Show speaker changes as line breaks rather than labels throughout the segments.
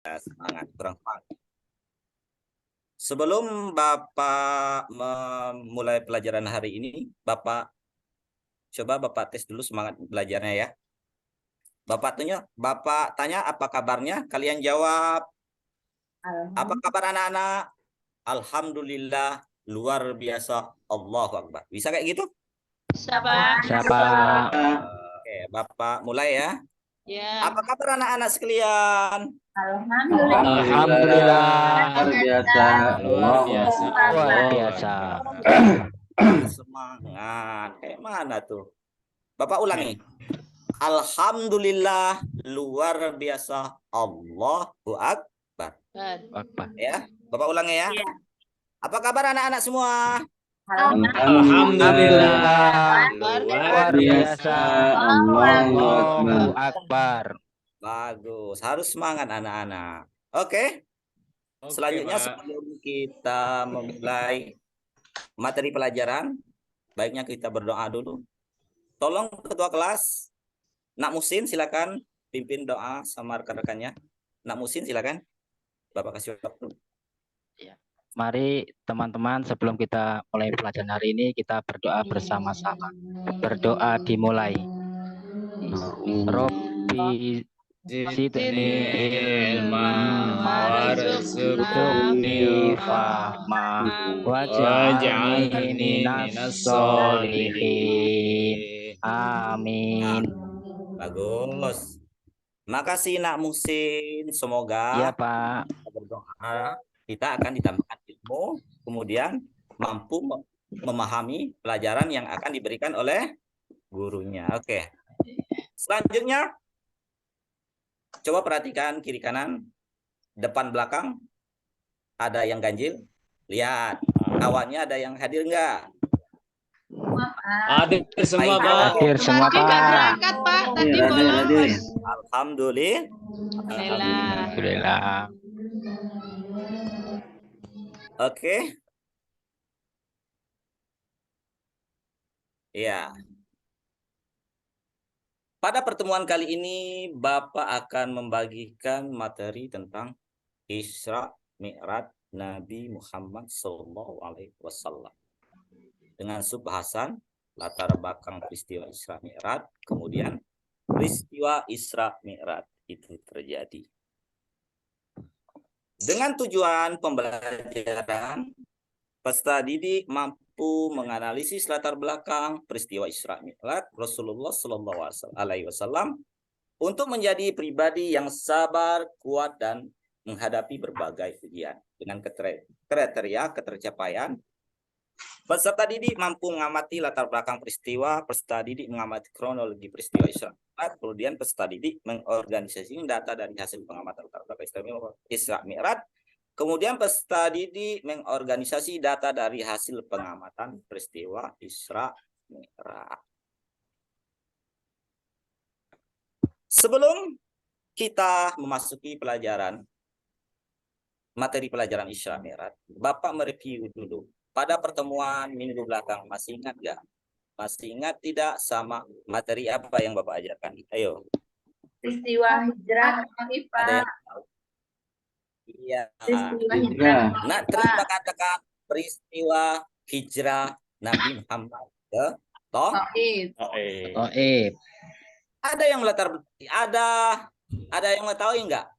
Semangat, kurang semangat. Sebelum Bapak memulai pelajaran hari ini, Bapak tes dulu semangat belajarnya ya. Bapak tanya apa kabarnya? Kalian jawab, apa kabar anak-anak? Alhamdulillah, luar biasa, Allahu Akbar. Bisa kayak gitu?
Siapa?
Siapa?
Oke, Bapak mulai ya.
Ya.
Apa kabar anak-anak sekalian?
Alhamdulillah.
Luar biasa.
Luar biasa. Luar biasa.
Semangat. Kayak mana tuh? Bapak ulangi. Alhamdulillah, luar biasa, Allahu Akbar.
Akbar.
Ya, Bapak ulangi ya. Apa kabar anak-anak semua?
Alhamdulillah. Luar biasa.
Allahu
Akbar.
Bagus, harus semangat anak-anak. Oke. Selanjutnya sebelum kita memulai materi pelajaran, baiknya kita berdoa dulu. Tolong ketua kelas, Nak Musin silakan pimpin doa sama rekan-rekannya. Nak Musin silakan. Bapak kasih waktu.
Mari teman-teman sebelum kita mulai pelajaran hari ini kita berdoa bersama-sama. Berdoa dimulai. Robbi Zidni ilman warzuqni fahma waj'alni minas sholihin. Amin.
Bagus. Makasih Nak Musin. Semoga
Iya, Pak.
berdoa kita akan ditambahkan ilmu, kemudian mampu memahami pelajaran yang akan diberikan oleh gurunya. Oke. Selanjutnya, coba perhatikan kiri kanan, depan belakang. Ada yang ganjil? Lihat. Kawannya ada yang hadir enggak?
Hadir semua, Pak.
Hadir semua,
Tadi nggak
Pak.
berangkat, Pak. Tadi bolos.
Alhamdulillah.
Alhamdulillah.
Oke. Ya. Pada pertemuan kali ini, Bapak akan membagikan materi tentang Isra Mi'raj Nabi Muhammad SAW dengan subbahasan latar belakang peristiwa Isra Mi'raj, kemudian peristiwa Isra Mi'raj itu terjadi. Dengan tujuan pembelajaran, peserta didik mampu menganalisis latar belakang peristiwa Isra Mi'raj Rasulullah SAW untuk menjadi pribadi yang sabar, kuat, dan menghadapi berbagai ujian. Dengan kriteria ketercapaian, peserta didik mampu mengamati latar belakang peristiwa, peserta didik mengamati kronologi peristiwa Isra Mi'raj, kemudian peserta didik mengorganisasikan data dari hasil pengamatan latar belakang Isra Mi'raj, kemudian peserta didik mengorganisasi data dari hasil pengamatan peristiwa Isra Mi'raj. Sebelum kita memasuki materi pelajaran Isra Mi'raj, Bapak mereview dulu. Pada pertemuan minggu belakang, masih ingat nggak? Masih ingat tidak sama materi apa yang Bapak ajarkan? Ayo.
Peristiwa hijrah,
Ada yang tahu? Iya.
peristiwa hijrah.
Nah, terima katakan peristiwa hijrah Nabi Muhammad ke
Taib.
Ada yang yang mengetahui enggak?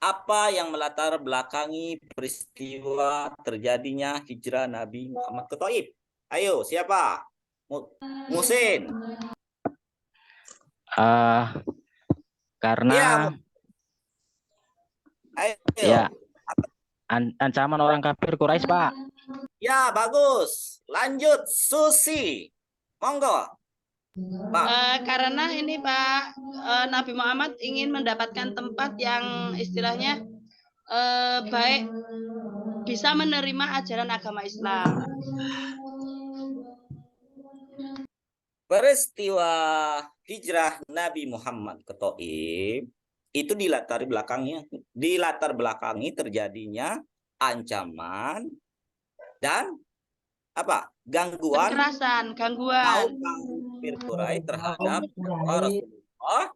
Apa yang melatar belakangi peristiwa terjadinya hijrah Nabi Muhammad ke Taib? Ayo, siapa? Musin.
Karena
Ayo.
Ya, ancaman orang kafir Quraisy, Pak.
Ya, bagus. Lanjut, Susi. Monggo.
Karena ini Pak, Nabi Muhammad ingin mendapatkan tempat yang istilahnya baik, bisa menerima ajaran agama Islam.
Peristiwa hijrah Nabi Muhammad ke Taib itu dilatar belakangi terjadinya ancaman dan gangguan kaum kafir Quraisy terhadap Rasulullah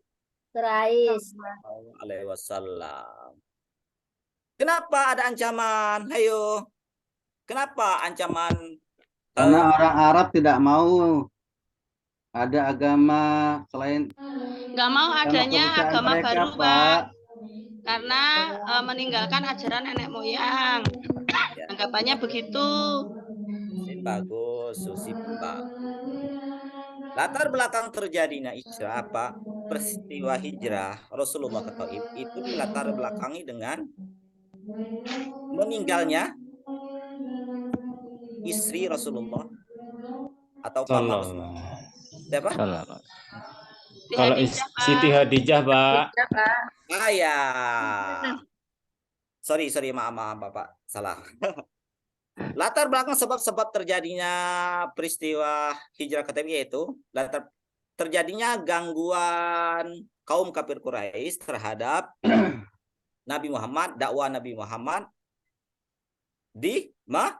Quraisy.
alaihi wasallam. Kenapa ada ancaman? Ayo. Kenapa ancaman?
Karena orang Arab tidak mau ada agama selain
Nggak mau adanya
kebiasaan
agama
mereka,
baru,
Pak.
Pak. Karena meninggalkan ajaran nenek moyang.
Ya.
Anggapannya begitu.
Bagus, Susi pun bagus. Latar belakang terjadinya hijrah apa? Peristiwa hijrah Rasulullah ke Taif itu dilatar belakangi dengan meninggalnya istri Rasulullah atau paman Rasulullah. Siapa?
Sallallahu.
Kalau Siti Hadijah, Pak.
Ya, Pak.
Ah ya. Sorry, maaf Bapak, salah. Latar belakang sebab-sebab terjadinya peristiwa hijrah ke Taif yaitu terjadinya gangguan kaum kafir Quraisy terhadap Nabi Muhammad, dakwah Nabi Muhammad di mana?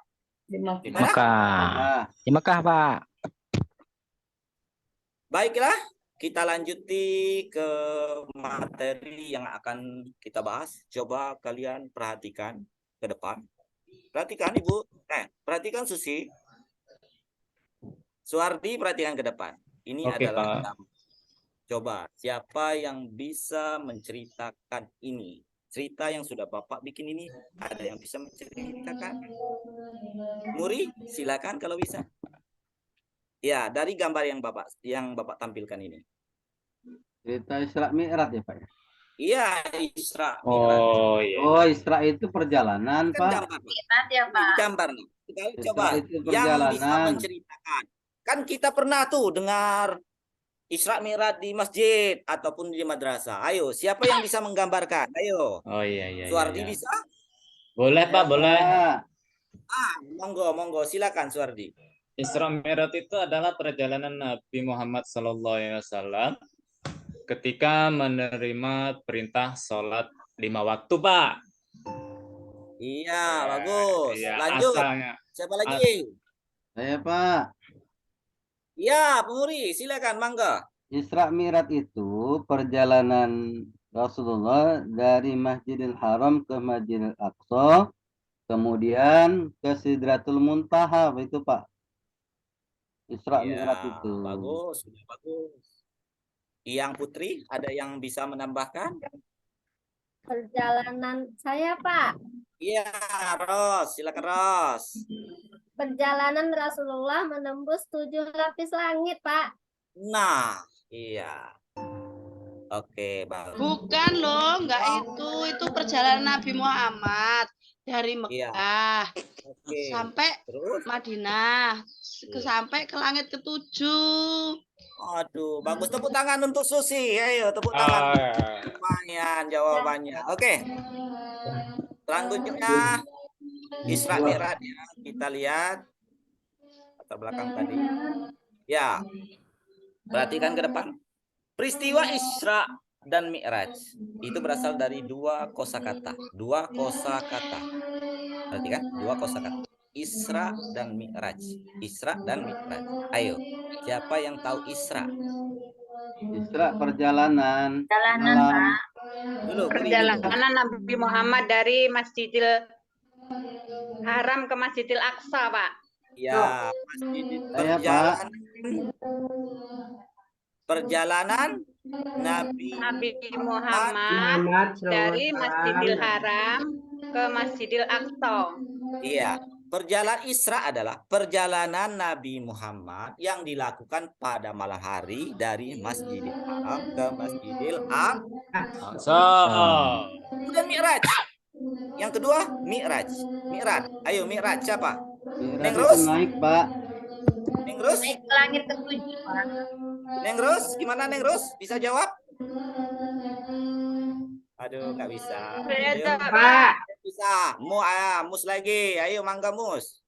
Mekah. Di Mekah, Pak.
Baiklah, kita lanjuti ke materi yang akan kita bahas. Coba kalian perhatikan ke depan. Perhatikan Ibu. Perhatikan Susi. Suardi, perhatikan ke depan. Ini
Oke,
adalah
Pak.
coba siapa yang bisa menceritakan ini? Cerita yang sudah Bapak bikin ini, ada yang bisa menceritakan? Muri, silakan kalau bisa. Ya, dari gambar yang Bapak tampilkan ini.
Cerita Isra Mi'raj ya, Pak ya?
Iya, Isra Mi'raj.
Oh, iya.
Oh, Isra itu perjalanan,
Kan
Pak.
gambar, Pak.
Ingat ya, Pak.
Gambar. Kita coba
itu
yang bisa
perjalanan.
menceritakan. Kan kita pernah tuh dengar Isra Mi'raj di masjid ataupun di madrasah. Ayo, siapa yang bisa menggambarkan? Ayo.
Oh, iya.
Suardi
Iya.
bisa?
Boleh, Pak, boleh.
Pak.
Monggo, silakan Suardi.
Isra Mi'raj itu adalah perjalanan Nabi Muhammad SAW ketika menerima perintah sholat 5 waktu, Pak.
Iya, bagus.
Iya,
Lanjut.
asalnya.
Siapa lagi?
Saya, Pak.
Iya, Pemuri, silakan, mangga.
Isra Mi'raj itu perjalanan Rasulullah dari Masjidil Haram ke Masjidil Aqsa, kemudian ke Sidratul Muntaha, itu Pak. Isra
Iya,
Mi'raj itu.
bagus, sudah bagus. Yang Putri, ada yang bisa menambahkan?
Perjalanan saya, Pak.
Iya, Ros, silakan Ros.
Perjalanan Rasulullah menembus 7 lapis langit, Pak.
Nah, iya. Oke, bagus.
Bukan loh, enggak itu perjalanan Nabi Muhammad dari Mekah
Oke.
sampai
Terus?
Madinah, sampai ke langit ke-7.
Aduh, bagus. Tepuk tangan untuk Susi. Ayo, tepuk tangan. Lumayan jawabannya. Oke. Selanjutnya Isra Mi'raj ya. Kita lihat latar belakang tadi. Ya. Perhatikan ke depan. Peristiwa Isra dan Mi'raj itu berasal dari dua kosakata. Perhatikan, dua kosakata. Isra dan Mi'raj. Isra dan Mi'raj. Ayo, siapa yang tahu Isra?
Isra perjalanan.
Perjalanan,
malam.
Pak.
Dulu,
Perjalanan Nabi Muhammad dari Masjidil Haram ke Masjidil Aqsa, Pak.
Ya, perjalanan Nabi
Muhammad dari Masjidil Haram ke Masjidil Aqsa.
Iya, perjalanan Isra adalah perjalanan Nabi Muhammad yang dilakukan pada malam hari dari Masjidil Haram ke Masjidil Aqsa. Kemudian Mi'raj. Yang kedua, Mi'raj. Ayo Mi'raj siapa?
Mi'raj
Neng Ros?
itu naik, Pak.
Neng Ros?
Naik ke langit ke-7, Pak.
Neng Ros, gimana Neng Ros? Bisa jawab? Aduh, nggak bisa. Ayo,
Pak.
bisa. Mus lagi. Ayo mangga Mus.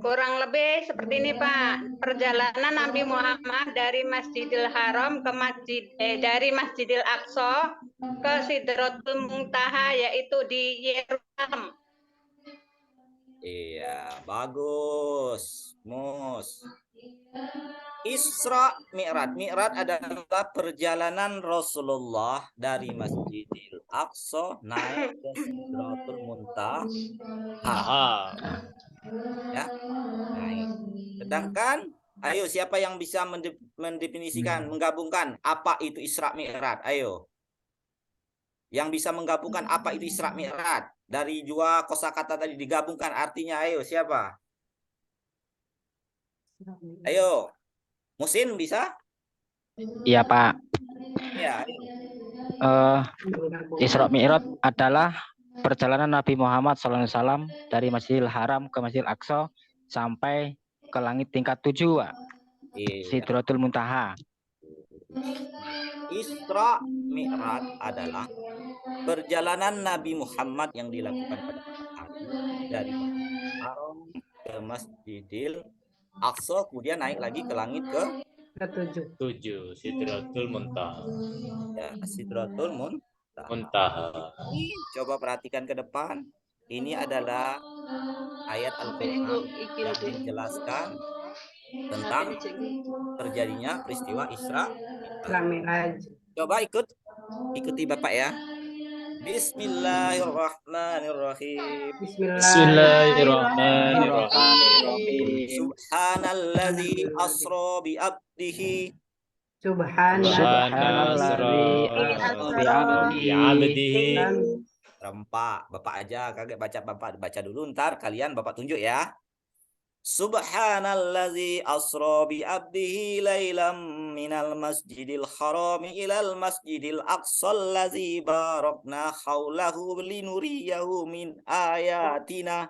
Kurang lebih seperti ini, Pak. Perjalanan Nabi Muhammad dari Masjidil Haram ke dari Masjidil Aqsa ke Sidratul Muntaha, yaitu di Yerusalem.
Iya, bagus. Mus. Isra Mi'raj. Mi'raj adalah perjalanan Rasulullah dari Masjidil Aqsa naik ke Sidratul Muntaha. Ya, naik. Sedangkan, ayo siapa yang bisa mendefinisikan, menggabungkan apa itu Isra Mi'raj? Ayo. Yang bisa menggabungkan apa itu Isra Mi'raj? Dari dua kosakata tadi digabungkan artinya, ayo siapa? Ayo. Musin bisa?
Iya Pak.
Ya.
Isra Mi'raj adalah perjalanan Nabi Muhammad SAW dari Masjidil Haram ke Masjidil Aqsa sampai ke langit tingkat 7, Pak.
Iya.
Sidratul Muntaha.
Isra Mi'raj adalah perjalanan Nabi Muhammad yang dilakukan pada hari dari Masjidil Haram ke Masjidil Aqsa, kemudian naik lagi ke langit ke
7 Sidratul Muntaha.
ya, Sidratul Muntaha. Ini coba perhatikan ke depan. Ini adalah ayat Al-Quran yang menjelaskan tentang terjadinya peristiwa Isra Mi'raj. Coba ikuti Bapak ya. Bismillahirrahmanirrahim.
Bismillahirrahmanirrahim.
Subhanalladzi asra bi abdihi.
Subhanalladzi asra bi abdihi.
Rempak, Bapak aja kaget baca, Bapak baca dulu, ntar kalian Bapak tunjuk ya. Subhanalladzi asra bi abdihi lailam minal masjidil harami ilal masjidil aqsal ladzi barakna haulahu linuriyahu min ayatina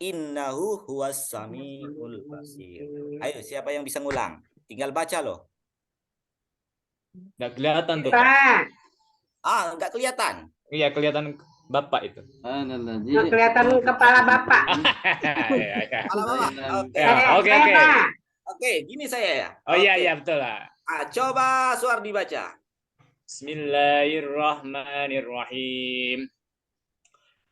innahu huwas samiul basir. Ayo, siapa yang bisa ngulang? Tinggal baca loh.
Nggak kelihatan tuh, Pak.
Nggak kelihatan.
Iya, kelihatan Bapak itu.
Nggak
kelihatan kepala Bapak.
Oke.
Oke.
Oke, gini saya ya.
Oh iya, betul lah.
Coba Suardi baca.
Bismillahirrahmanirrahim.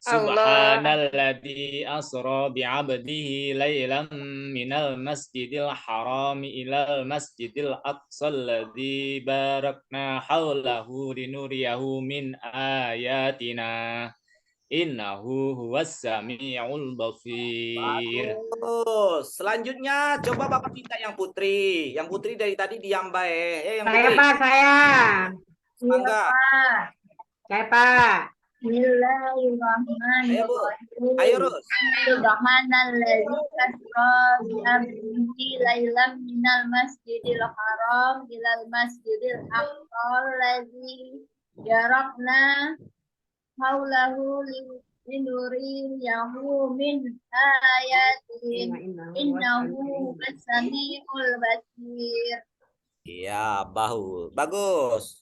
Allah.
Subhanalladzi asra bi'abdihi lailan minal masjidil harami ilal masjidil aqsal ladzi barakna haulahu linuriyahu min ayatina innahu huwas samiul basir.
Bagus. Selanjutnya coba Bapak minta yang Putri. Yang Putri dari tadi diam baik. Yang
Saya
Putri.
Pak, saya.
Mangga.
Saya Pak.
Bismillahirrahmanirrahim.
Ayo, Rus.
Subhanalladzi asra bi abdihi lailan minal masjidil haram ilal masjidil aqsa alladzi barakna haulahu linuriyahu min ayatin innahu as-sami'ul basir.
Iya, bagus.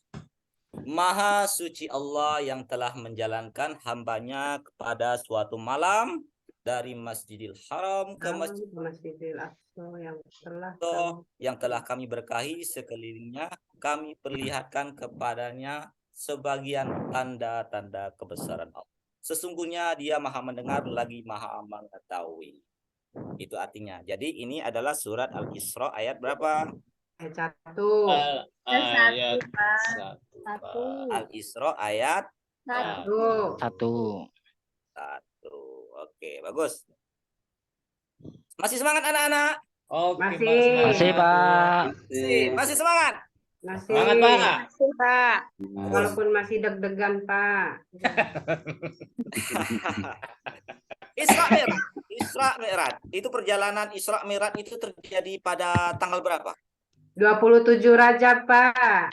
Maha suci Allah yang telah menjalankan hambanya kepada suatu malam dari Masjidil Haram ke Masjidil Aqsa yang telah kami berkahi sekelilingnya, kami perlihatkan kepadanya sebagian tanda-tanda kebesaran Allah. Sesungguhnya Dia Maha mendengar lagi Maha mengetahui. Itu artinya. Jadi ini adalah surat Al-Isra ayat berapa?
Ayat 1.
Ayat 1.
Al-Isra ayat
1.
Oke, bagus. Masih semangat anak-anak?
Oke,
Masih, Pak.
Masih semangat?
Masih.
Semangat, Pak.
Pak.
Walaupun masih deg-degan, Pak.
Isra Mi'raj. Itu perjalanan Isra Mi'raj itu terjadi pada tanggal berapa?
27 Rajab, Pak.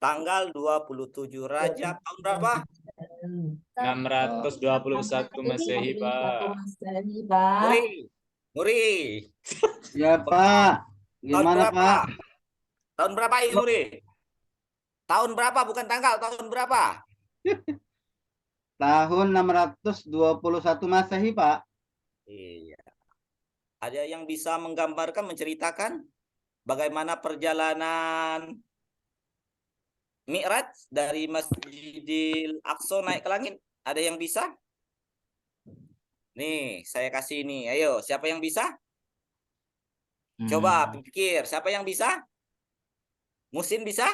Tanggal 27 Rajab tahun berapa?
621 Masehi, Pak.
Muri.
Ya Pak. Gimana Pak?
Tahun berapa ini Muri? Tahun berapa bukan tanggal, tahun berapa?
Tahun 621 Masehi, Pak.
Iya. Ada yang bisa menggambarkan, menceritakan bagaimana perjalanan Mi'raj dari Masjidil Aqsa naik ke langit? Ada yang bisa? Nih, saya kasih ini. Ayo, siapa yang bisa? Coba pikir, siapa yang bisa? Musin bisa?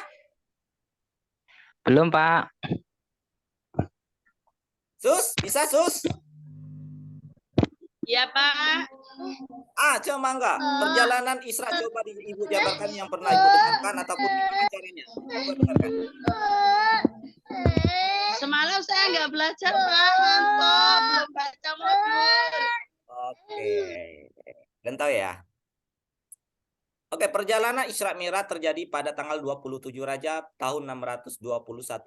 Belum, Pak.
Sus, bisa Sus?
Ya, Pak.
Coba enggak? Perjalanan Isra coba Ibu jabarkan yang pernah Ibu dengarkan ataupun gimana caranya? Coba dengarkan.
Semalam saya nggak belajar, Pak. Ngantuk, belum baca modul.
Oke. Dan tahu ya. Oke, perjalanan Isra Mi'raj terjadi pada tanggal 27 Rajab tahun 621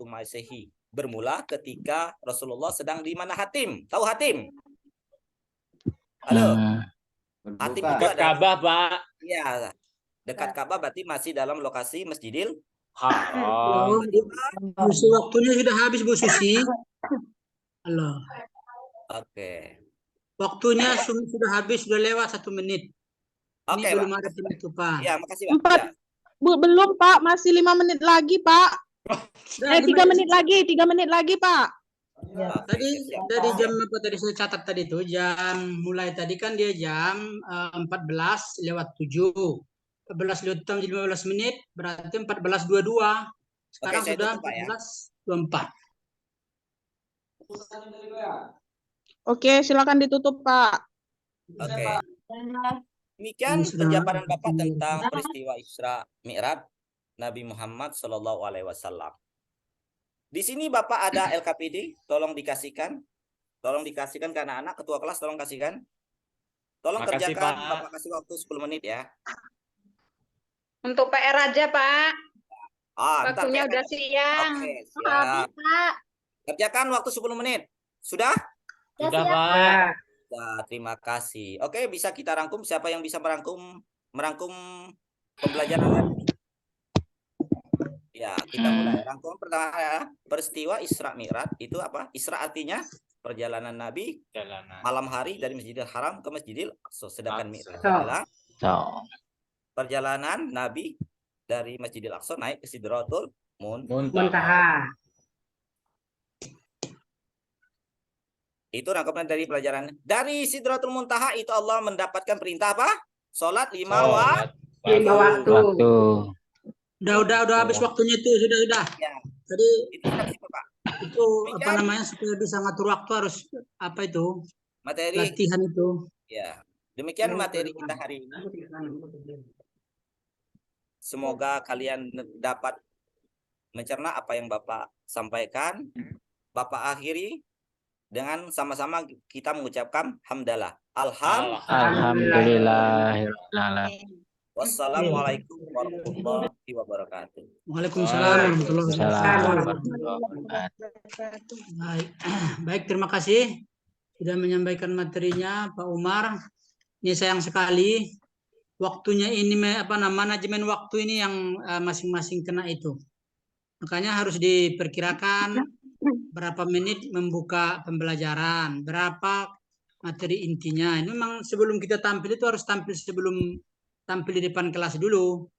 Masehi. Bermula ketika Rasulullah sedang di mana Hatim? Tahu Hatim? Halo. Hatim itu
Dekat
ada
Ka'bah, Pak.
Iya, dekat Ka'bah berarti masih dalam lokasi Masjidil
Haram.
Musuh waktunya sudah habis, Bu Susi. Halo.
Oke.
Waktunya sudah habis, sudah lewat 1 menit. Ini
Oke,
belum
Pak.
ada penutupan.
Ya, makasih, Pak.
Empat.
Ya.
Belum, Pak. Masih 5 menit lagi, Pak. 3 menit lagi, 3 menit lagi, Pak.
Oke,
Tadi
siap.
dari jam apa tadi saya catat tadi itu jam mulai tadi kan dia jam 14 lewat 7. 14 lewat 6 jadi 15 menit berarti 14.22. Sekarang
saya
sudah
tutup, Pak, ya.
14.24.
Oke, silakan ditutup, Pak.
Oke. Demikian
Ini sudah
penjabaran Bapak
waktunya.
tentang peristiwa Isra Mi'raj Nabi Muhammad Shallallahu Alaihi Wasallam. Di sini Bapak ada LKPD, tolong dikasihkan. Tolong dikasihkan ke anak-anak, ketua kelas tolong kasihkan. Tolong
Makasih,
kerjakan,
Pak.
Bapak kasih waktu 10 menit ya.
Untuk PR aja, Pak.
Ntar
Waktunya
PR.
udah siang.
Oke, siap.
Pak.
Kerjakan waktu 10 menit. Sudah?
Sudah,
siap,
Pak.
Nah, terima kasih. Oke, bisa kita rangkum. Siapa yang bisa merangkum pembelajaran hari ini? Ya, kita mulai. Rangkuman pertama ya. Peristiwa Isra Mi'raj itu apa? Isra artinya perjalanan Nabi
Jalanan.
malam hari dari Masjidil Haram ke Masjidil Aqsa. Sedangkan Mi'raj
Aqsa.
adalah
So,
perjalanan Nabi dari Masjidil Aqsa naik ke Sidratul Muntaha.
Muntaha.
Itu rangkuman dari pelajaran. Dari Sidratul Muntaha itu Allah mendapatkan perintah apa? Salat 5 waktu.
5 waktu.
waktu.
Udah habis waktunya itu sudah.
Ya.
Tadi
Itu sudah siapa, Pak?
itu apa namanya supaya bisa ngatur waktu harus apa itu
Materi.
latihan itu.
Ya. Demikian materi kita hari ini. Semoga kalian dapat mencerna apa yang Bapak sampaikan. Bapak akhiri dengan sama-sama kita mengucapkan hamdalah.
Alhamdulillahirrahmanirrahim.
Wassalamualaikum warahmatullahi wabarakatuh.
Waalaikumsalam warahmatullahi
Waalaikumsalam.
wabarakatuh. Baik, terima kasih sudah menyampaikan materinya Pak Umar. Ini sayang sekali waktunya ini manajemen waktu ini yang masing-masing kena itu. Makanya harus diperkirakan berapa menit membuka pembelajaran, berapa materi intinya. Ini memang sebelum kita tampil itu harus tampil di depan kelas dulu.